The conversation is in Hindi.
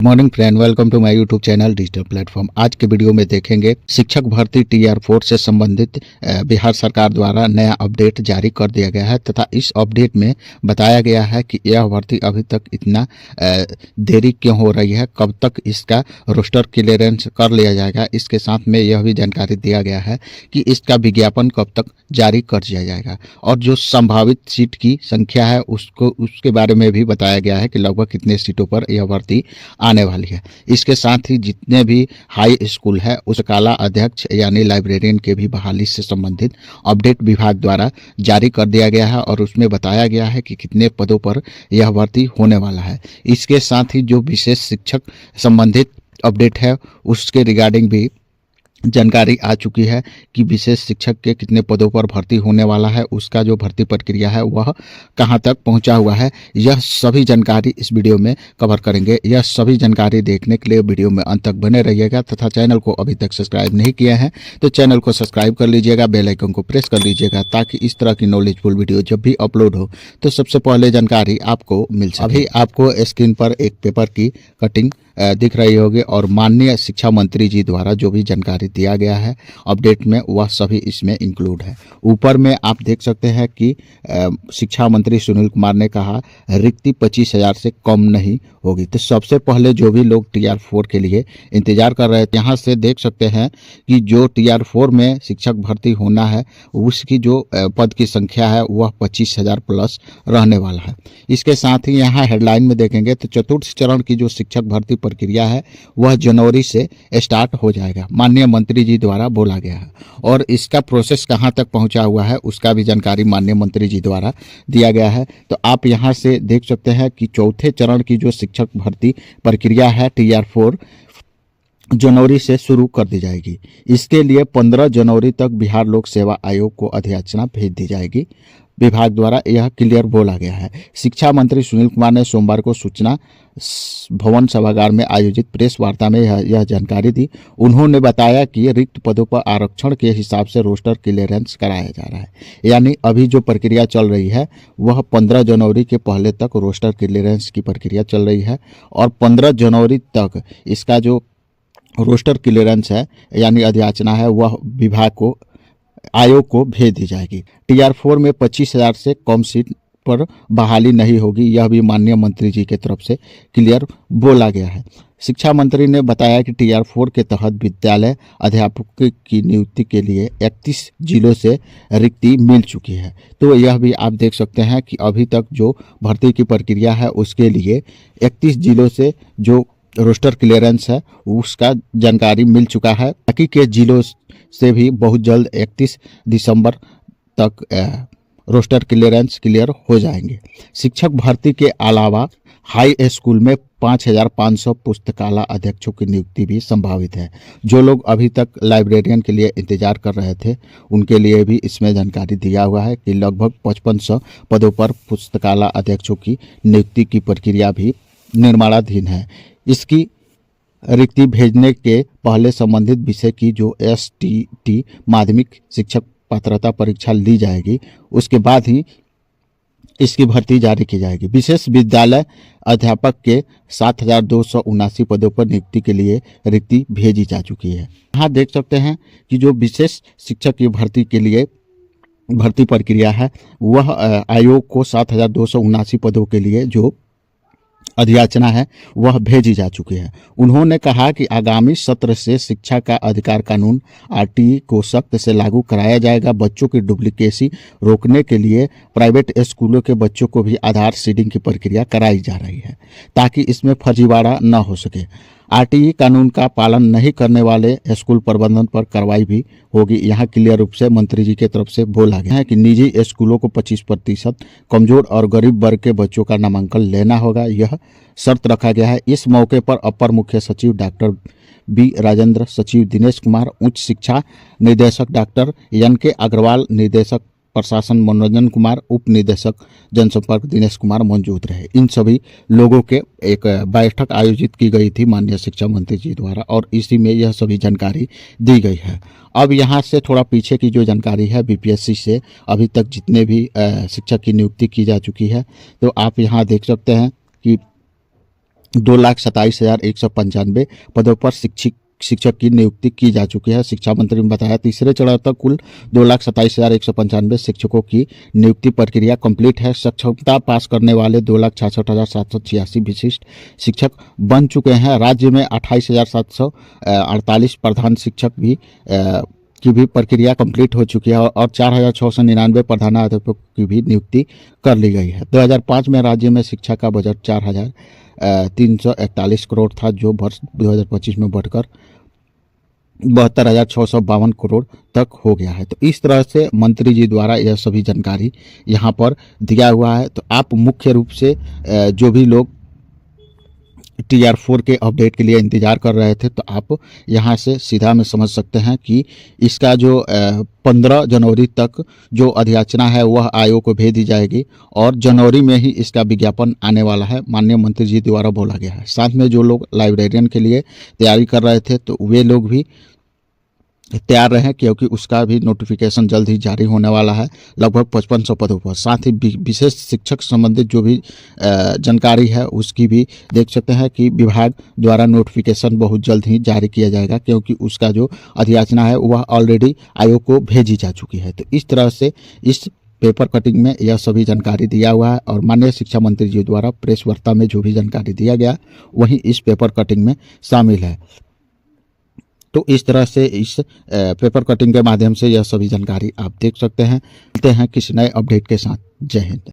Morning friend, welcome to my YouTube channel digital platform. आज के वीडियो में देखेंगे शिक्षक भर्ती TR4 से संबंधित बिहार सरकार द्वारा नया अपडेट जारी कर दिया गया है तथा इस अपडेट में बताया गया है कि यह भर्ती अभी तक इतना देरी क्यों हो रही है, कब तक इसका रोस्टर क्लियरेंस कर लिया जाएगा। इसके साथ में यह भी जानकारी दिया गया है कि इसका विज्ञापन कब तक जारी कर दिया जाएगा और जो संभावित सीट की संख्या है उसके बारे में भी बताया गया है कि लगभग कितने सीटों पर यह भर्ती आने वाली है। इसके साथ ही जितने भी हाई स्कूल है उस काला अध्यक्ष यानी लाइब्रेरियन के भी बहाली से संबंधित अपडेट विभाग द्वारा जारी कर दिया गया है और उसमें बताया गया है कि कितने पदों पर यह भर्ती होने वाला है। इसके साथ ही जो विशेष शिक्षक संबंधित अपडेट है उसके रिगार्डिंग भी जानकारी आ चुकी है कि विशेष शिक्षक के कितने पदों पर भर्ती होने वाला है, उसका जो भर्ती प्रक्रिया है वह कहां तक पहुंचा हुआ है, यह सभी जानकारी इस वीडियो में कवर करेंगे। यह सभी जानकारी देखने के लिए वीडियो में अंत तक बने रहिएगा तथा चैनल को अभी तक सब्सक्राइब नहीं किया है तो चैनल को सब्सक्राइब कर लीजिएगा, बेल आइकन को प्रेस कर लीजिएगा ताकि इस तरह की नॉलेजफुल वीडियो जब भी अपलोड हो तो सबसे पहले जानकारी आपको मिल सके। अभी आपको स्क्रीन पर एक पेपर की कटिंग दिख रही होगी और माननीय शिक्षा मंत्री जी द्वारा जो भी जानकारी दिया गया है अपडेट में वह सभी इसमें इंक्लूड है। ऊपर में आप देख सकते हैं कि शिक्षा मंत्री सुनील कुमार ने कहा रिक्ति 25,000 से कम नहीं होगी। तो सबसे पहले जो भी लोग TR4 के लिए इंतजार कर रहे थे, यहाँ से देख सकते हैं कि जो TR4 में शिक्षक भर्ती होना है उसकी जो पद की संख्या है वह 25,000 प्लस रहने वाला है। इसके साथ ही यहाँ हेडलाइन में देखेंगे तो चतुर्थ चरण की जो शिक्षक भर्ती प्रक्रिया है वह जनवरी से स्टार्ट हो जाएगा, माननीय मंत्री जी द्वारा बोला गया है। और इसका प्रोसेस कहां तक पहुंचा हुआ है उसका भी जानकारी माननीय मंत्री जी द्वारा दिया गया है। तो आप यहां से देख सकते हैं कि चौथे चरण की जो शिक्षक भर्ती प्रक्रिया है TR4 जनवरी से शुरू कर दी जाएगी। इसके लिए 15 जनवरी तक बिहार लोक सेवा आयोग को अधियाचना भेज दी जाएगी। विभाग द्वारा यह क्लियर बोला गया है। शिक्षा मंत्री सुनील कुमार ने सोमवार को सूचना भवन सभागार में आयोजित प्रेस वार्ता में यह जानकारी दी। उन्होंने बताया कि रिक्त पदों पर आरक्षण के हिसाब से रोस्टर क्लियरेंस कराया जा रहा है, यानी अभी जो प्रक्रिया चल रही है वह 15 जनवरी के पहले तक रोस्टर क्लियरेंस की प्रक्रिया चल रही है और 15 जनवरी तक इसका जो रोस्टर क्लियरेंस है यानी अधियाचना है वह विभाग को आयोग को भेज दी जाएगी। TR4 में 25,000 से कम सीट पर बहाली नहीं होगी, यह भी माननीय मंत्री जी के तरफ से क्लियर बोला गया है। शिक्षा मंत्री ने बताया कि TR4 के तहत विद्यालय अध्यापकों की नियुक्ति के लिए 31 जिलों से रिक्ति मिल चुकी है। तो यह भी आप देख सकते हैं कि अभी तक जो भर्ती की प्रक्रिया है उसके लिए 31 जिलों से जो रोस्टर क्लियरेंस है उसका जानकारी मिल चुका है। बाकी के जिलों से भी बहुत जल्द 31 दिसंबर तक रोस्टर क्लियरेंस क्लियर हो जाएंगे। शिक्षक भर्ती के अलावा हाई स्कूल में 5,500 पुस्तकालय अध्यक्षों की नियुक्ति भी संभावित है। जो लोग अभी तक लाइब्रेरियन के लिए इंतजार कर रहे थे उनके लिए भी इसमें जानकारी दिया हुआ है कि लगभग 5500 पदों पर पुस्तकालय अध्यक्षों की नियुक्ति की प्रक्रिया भी निर्माणाधीन है। इसकी रिक्ति भेजने के पहले संबंधित विषय की जो STT माध्यमिक शिक्षक पात्रता परीक्षा ली जाएगी उसके बाद ही इसकी भर्ती जारी की जाएगी। विशेष विद्यालय अध्यापक के 7,279 पदों पर नियुक्ति के लिए रिक्ति भेजी जा चुकी है। यहाँ देख सकते हैं कि जो विशेष शिक्षक की भर्ती के लिए भर्ती प्रक्रिया है वह आयोग को 7,279 पदों के लिए जो अधियाचना है वह भेजी जा चुकी है। उन्होंने कहा कि आगामी सत्र से शिक्षा का अधिकार कानून RTE को सख्त से लागू कराया जाएगा। बच्चों की डुप्लीकेसी रोकने के लिए प्राइवेट स्कूलों के बच्चों को भी आधार सीडिंग की प्रक्रिया कराई जा रही है ताकि इसमें फर्जीवाड़ा न हो सके। RTE कानून का पालन नहीं करने वाले स्कूल प्रबंधन पर कार्रवाई भी होगी। यहाँ क्लियर रूप से मंत्री जी की तरफ से बोला गया है कि निजी स्कूलों को 25% कमजोर और गरीब वर्ग के बच्चों का नामांकन लेना होगा, यह शर्त रखा गया है। इस मौके पर अपर मुख्य सचिव डॉक्टर B राजेंद्र, सचिव दिनेश कुमार, उच्च शिक्षा निदेशक डॉक्टर NK अग्रवाल, निदेशक प्रशासन मनोरंजन कुमार, उप निदेशक जनसंपर्क दिनेश कुमार मौजूद रहे। इन सभी लोगों के एक बैठक आयोजित की गई थी माननीय शिक्षा मंत्री जी द्वारा और इसी में यह सभी जानकारी दी गई है। अब यहाँ से थोड़ा पीछे की जो जानकारी है BPSC से अभी तक जितने भी शिक्षक की नियुक्ति की जा चुकी है तो आप यहाँ देख सकते हैं कि 2,27,195 पदों पर शिक्षक की नियुक्ति की जा चुकी है। शिक्षा मंत्री ने बताया तीसरे चरण तक कुल 2,27,195 शिक्षकों की नियुक्ति प्रक्रिया कंप्लीट है। क्षमता पास करने वाले 2,66,786 विशिष्ट शिक्षक बन चुके हैं। राज्य में 28,748 प्रधान शिक्षक की भी प्रक्रिया कंप्लीट हो चुकी है और 4,699 प्रधानाध्यापकों की भी नियुक्ति कर ली गई है। 2005 में राज्य में शिक्षा का बजट 4,341 करोड़ था, जो वर्ष 2025 में बढ़कर 72,652 करोड़ तक हो गया है। तो इस तरह से मंत्री जी द्वारा यह सभी जानकारी यहाँ पर दिया हुआ है। तो आप मुख्य रूप से जो भी लोग TR4 के अपडेट के लिए इंतजार कर रहे थे, तो आप यहाँ से सीधा में समझ सकते हैं कि इसका जो 15 जनवरी तक जो अधियाचना है वह आयोग को भेज दी जाएगी और जनवरी में ही इसका विज्ञापन आने वाला है, माननीय मंत्री जी द्वारा बोला गया है। साथ में जो लोग लाइब्रेरियन के लिए तैयारी कर रहे थे, तो वे लोग भी तैयार रहें, क्योंकि उसका भी नोटिफिकेशन जल्द ही जारी होने वाला है, लगभग 5500 पदों पर। साथ ही विशेष शिक्षक संबंधित जो भी जानकारी है उसकी भी देख सकते हैं कि विभाग द्वारा नोटिफिकेशन बहुत जल्द ही जारी किया जाएगा, क्योंकि उसका जो अधियाचना है वह ऑलरेडी आयोग को भेजी जा चुकी है। तो इस तरह से इस पेपर कटिंग में यह सभी जानकारी दिया हुआ है और माननीय शिक्षा मंत्री जी द्वारा प्रेस वार्ता में जो भी जानकारी दिया गया वही इस पेपर कटिंग में शामिल है। तो इस तरह से इस पेपर कटिंग के माध्यम से यह सभी जानकारी आप देख सकते हैं। मिलते हैं किसी नए अपडेट के साथ। जय हिंद।